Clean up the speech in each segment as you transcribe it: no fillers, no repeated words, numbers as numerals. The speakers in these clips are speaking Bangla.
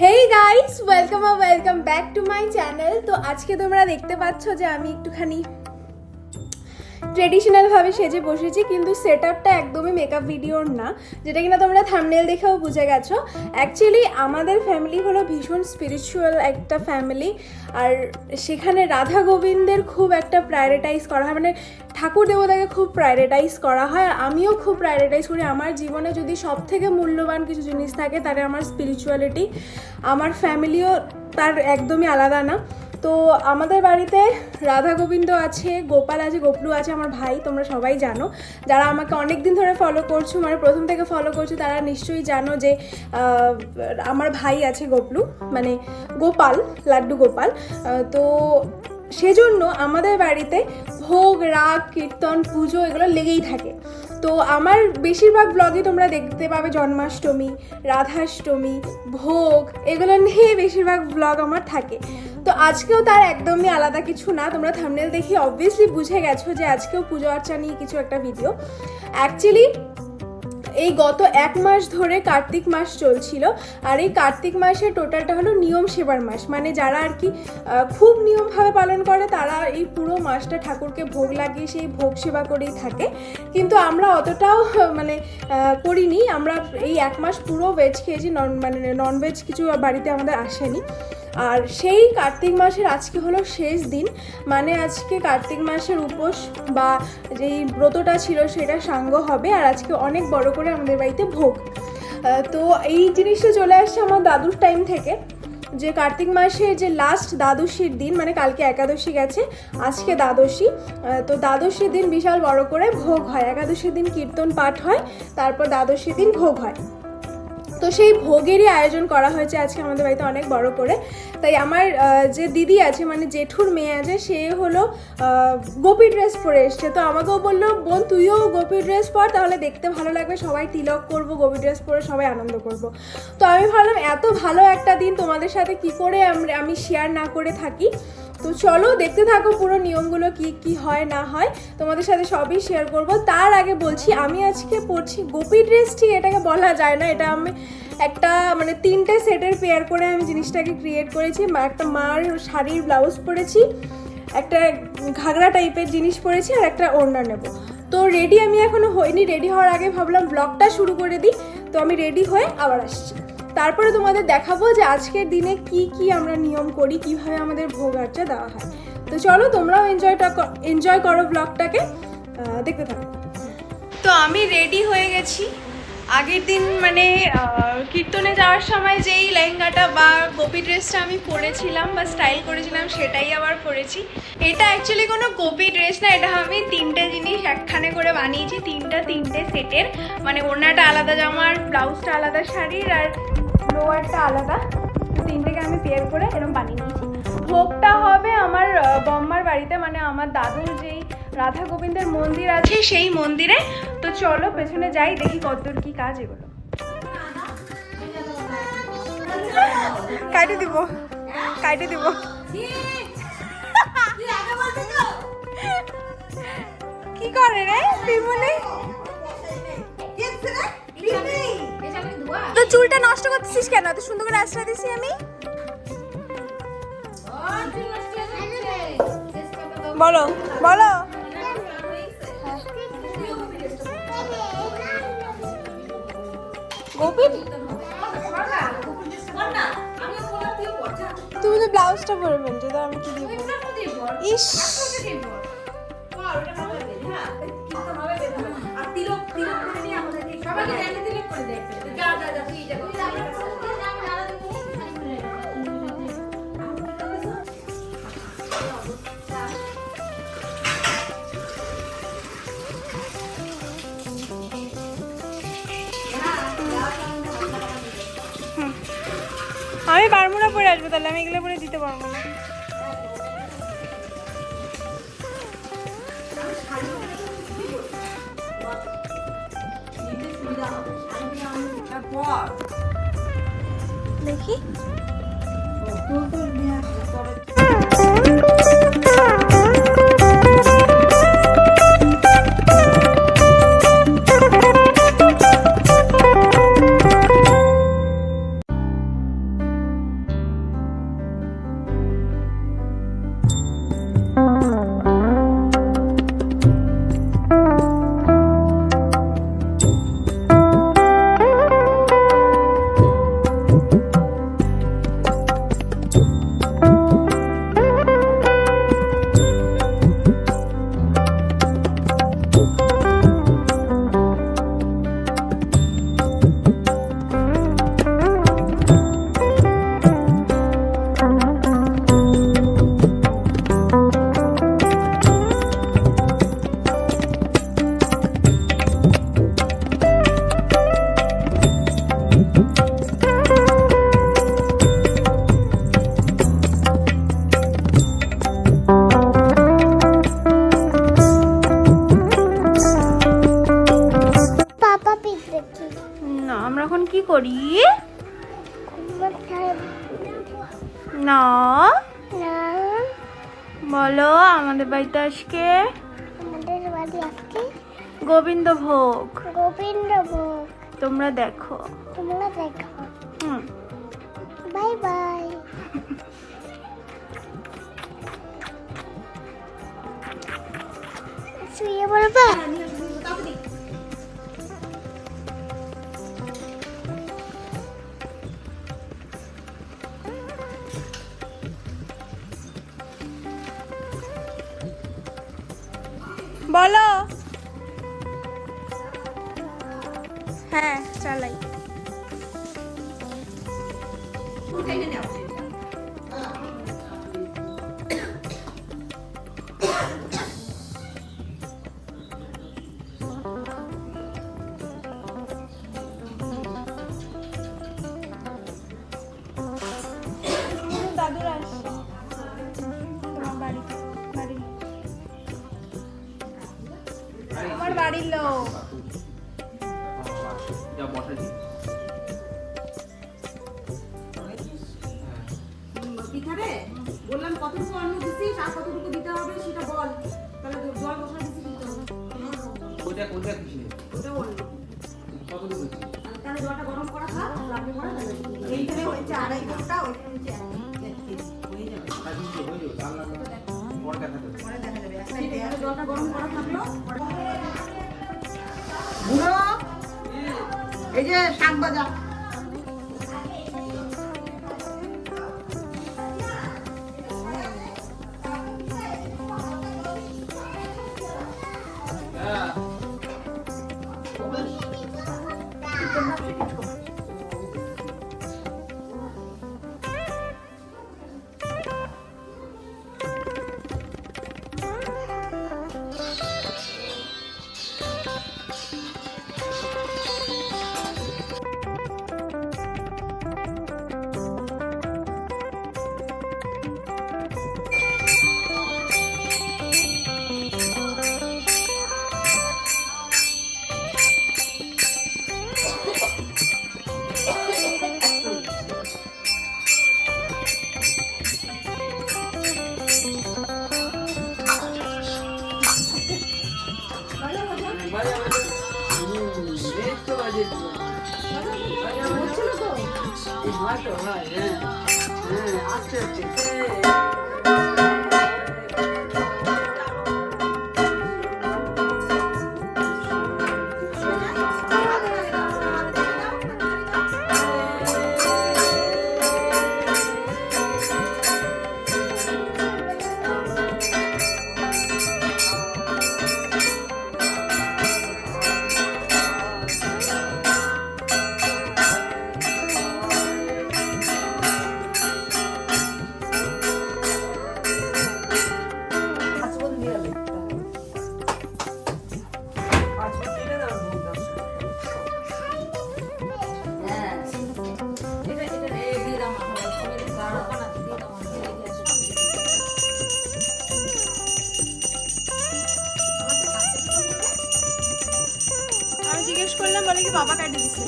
Hey guys, welcome back to my channel. তো আজকে তোমরা দেখতে পাচ্ছ যে আমি একটুখানি ট্রেডিশনাল ভাবে সেজে বসেছি, কিন্তু সেটআপটা একদমই মেকআপ ভিডিওর না, যেটা কিনা তোমরা থাম্বনেল দেখেও বুঝে গেছো। অ্যাকচুয়ালি আমাদের ফ্যামিলি হলো ভীষণ স্পিরিচুয়াল একটা ফ্যামিলি, আর সেখানে রাধা গোবিন্দের খুব একটা প্রায়োরিটাইজ করা হয়, মানে ঠাকুর দেবতাকে খুব প্রায়োরিটাইজ করা হয়। আর আমিও খুব প্রায়োরিটাইজ করি। আমার জীবনে যদি সব থেকে মূল্যবান কিছু জিনিস থাকে তাহলে আমার স্পিরিচুয়ালিটি। আমার ফ্যামিলিও তার একদমই আলাদা না। তো আমাদের বাড়িতে রাধা গোবিন্দ আছে, গোপাল আছে, গোপলু আছে, আমার ভাই। তোমরা সবাই জানো, যারা আমাকে অনেক দিন ধরে ফলো করছো, মানে প্রথম থেকে ফলো করছো, তারা নিশ্চয়ই জানো যে আমার ভাই আছে গোপলু, মানে গোপাল, লাড্ডু গোপাল। তো সেজন্য আমাদের বাড়িতে ভোগ, রাগ, কীর্তন, পুজো এগুলো লেগেই থাকে। তো আমার বেশিরভাগ ব্লগে তোমরা দেখতে পাবে জন্মাষ্টমী, রাধাষ্টমী, ভোগ এগুলো নিয়ে বেশিরভাগ ব্লগ আমার থাকে। তো আজকেও তার একদমই আলাদা কিছু না। তোমরা থাম্বনেল দেখে অবভিয়াসলি বুঝে গেছো যে আজকেও পুজো আর্চা নিয়ে কিছু একটা ভিডিও। অ্যাকচুয়ালি এই গত 1 মাস ধরে কার্তিক মাস চলছিল, আর এই কার্তিক মাসের টোটালটা হলো নিয়ম সেবার মাস। মানে যারা আর কি খুব নিয়মভাবে পালন করে তারা এই পুরো মাসটা ঠাকুরকে ভোগ লাগিয়ে সেই ভোগ সেবা করেই থাকে। কিন্তু আমরা অতটাও মানে করিনি। আমরা এই 1 মাস পুরো ভেজ খেয়েছি, মানে ননভেজ কিছু বাড়িতে আমাদের আসেনি। আর সেই কার্তিক মাসের আজকে হলো শেষ দিন, মানে আজকে কার্তিক মাসের উপোস বা যেই ব্রতটা ছিল সেটা সাঙ্গ হবে। আর আজকে অনেক বড় করে আমাদের বাড়িতে ভোগ। তো এই জিনিসটা চলে আসছে আমার দাদুর টাইম থেকে, যে কার্তিক মাসের যে লাস্ট দ্বাদশীর দিন, মানে কালকে একাদশী গেছে, আজকে দ্বাদশী। তো দ্বাদশীর দিন বিশাল বড় করে ভোগ হয়। একাদশীর দিন কীর্তন পাঠ হয়, তারপর দ্বাদশীর দিন ভোগ হয়। তো সেই ভোগেরই আয়োজন করা হয়েছে আজকে আমাদের বাড়িতে অনেক বড় করে। তাই আমার যে দিদি আছে, মানে জেঠুর মেয়ে আছে, সে হলো গোপী ড্রেস পরে এসছে। তো আমাকেও বললো, বোন তুইও গোপী ড্রেস পর, তাহলে দেখতে ভালো লাগবে, সবাই তিলক করবো, গোপী ড্রেস পরে সবাই আনন্দ করব। তো আমি ভাবলাম এত ভালো একটা দিন তোমাদের সাথে কি করে আমি শেয়ার না করে থাকি। তো চলো দেখতে থাকো পুরো নিয়মগুলো কি কি হয় না হয়, তোমাদের সাথে সবই শেয়ার করব। তার আগে বলছি, আমি আজকে পরছি গোপী ড্রেস। ঠিক এটাকে বলা যায় না, এটা আমি একটা মানে 3টে সেটের পেয়ার করে আমি জিনিসটাকে ক্রিয়েট করেছি। একটা মার শাড়ির ব্লাউজ পরেছি, একটা ঘাগরা টাইপের জিনিস পরেছি, আর একটা ওড়না নেব। তো রেডি আমি এখনো হইনি। রেডি হওয়ার আগে ভাবলাম ব্লগটা শুরু করে দিই। তো আমি রেডি হয়ে আবার আসছি, তারপরে তোমাদের দেখাবো যে আজকের দিনে কি কি আমরা নিয়ম করি, কিভাবে আমাদের ভোগ আর্চা দেওয়া হয়। তো চলো তোমরাও এনজয় করো ব্লগটাকে, দেখতে থাকো। তো আমি রেডি হয়ে গেছি। আগের দিন মানে কীর্তনে যাওয়ার সময় যেই লেহেঙ্গাটা বা গোপী ড্রেসটা আমি পরেছিলাম বা স্টাইল করেছিলাম, সেটাই আবার পরেছি। এটা অ্যাকচুয়ালি কোনো গোপী ড্রেস না, এটা আমি 3টে জিনিস একখানে করে বানিয়েছি, 3টে সেটের। মানে ওড়নাটা আলাদা জামার, ব্লাউজটা আলাদা শাড়ির, আর লোয়ারটা আলাদা। 3টেকে আমি পেয়ার করে এরকম বানিয়ে নিয়েছি। ভোগটা হবে আমার বম্মার বাড়িতে, মানে আমার দাদুর যেই রাধা গোবিন্দের মন্দির আছে সেই মন্দিরে। তো চলো পেছনে যাই, দেখি কতদূর কি কাজ এগুলো। কাটে দিব কি করে রে পিমনি? তো চুলটা নষ্ট করতেছিস কেন? এত সুন্দর করে আশ্রয় দিছি আমি। বলো বলো। গোপী, তুমি তো ব্লাউজটা পরে ফেলছো, তো আমি কি দিব? ইস, আমি বারমুড়া পরে আসবো, তাহলে আমি এগুলো পরে দিতে পারবো না। দেখি আমরা এখন কি করি? না বলো, আমাদের বাড়িতে আজকে গোবিন্দভোগ। তোমরা দেখো। Bye bye. শুয়ে বলবা? বলো। হ্যাঁ চালাই। দাদুর আসছে তোমার বাড়িতে, তোমার বাড়ির লোক। বললাম কতটুকু অন্ন দিছিস আর কতটুকু দিতে হবে সেটা বল, তাহলে জল বসা দিতে দিতে হবে। ওটা কিসে? ওটা অন্য। কতটুকু দিছিস? তাহলে জলটা গরম করা থাক, লাগবে করা যাবে। এইখানে হচ্ছে 2.5 ঘন্টা, ওইখানে হচ্ছে 1 কেজি হয়ে যাবে। আর কি হয়ে যাবে? তার লাগবে পরে দেখা যাবে। পরে দেখা যাবে। একটা জলটা গরম করা থাকলো। বুড়ো এই যে শাক ভাজা। জিজ্ঞেস করলাম, বলে কি বাবা কাটে দিছে।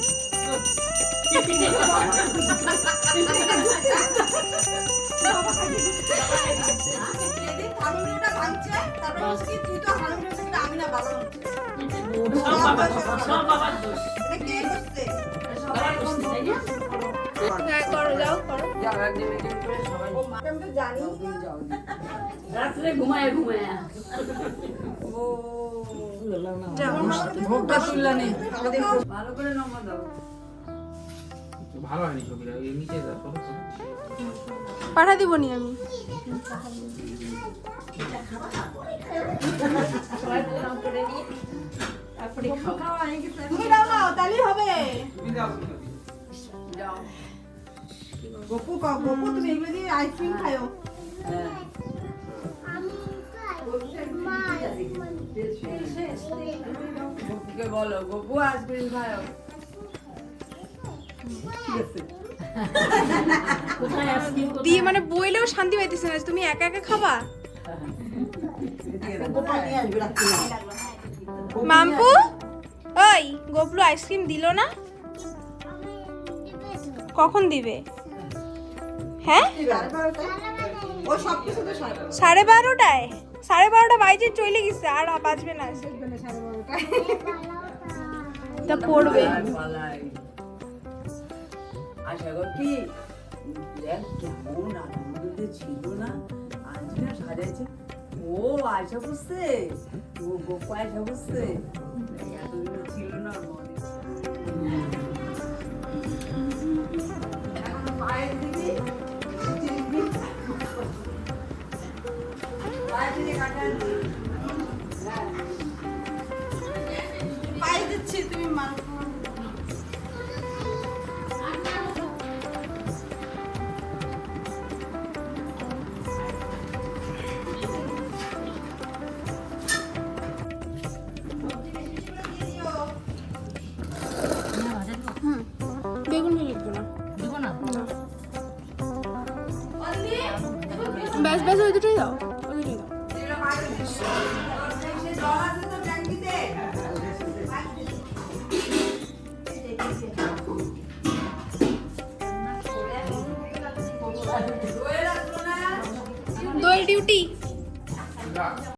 করো, যাও করো। রাত্রে ঘুমায় ভোগটা তুললা নেই। ভালো করে নম্বর দাও। ভালো হয়নি ছবিটা, এই নিচে দাও। পাঠা দিব নি আমি। তুমি দাও না, তাহলেই হবে। তুমি দাও। গপু তুমি এগুলো দিয়ে আইসক্রিম খাও। গপুকে বলো, গপু আইসক্রিম খাও। দিয়ে মানে বইলেও শান্তি পাইতেছে না, তুমি একা একা খাবা। মাম্পু, ওই গোপলু আইসক্রিম দিল না? কখন দিবে? হ্যাঁ, ওই সব কিছুতে 12:30। 12:30টায়? 12:30 বাইজে চলে গেছে, আর বাজবে না। তা পড়বে। পালাই আশা করছি দেখ কেমন আনন্দ ছিল না আজকে সাজাইছে। ও আশা বুঝছে, ও গোপা আশা বুঝছে, এতদিন ছিল না মনে। এখন পায়ের দিকে পায়ের দিকে কাটান পায়ে দিচ্ছি, তুমি মানুষ বেগুন লিখবো না। দিব না ব্যাস ব্যাস, ওই দুটোই দাও, ওই দুটোই দাও। জল আছে তো ট্যাঙ্কিতে। দোয়েল ডিউটি।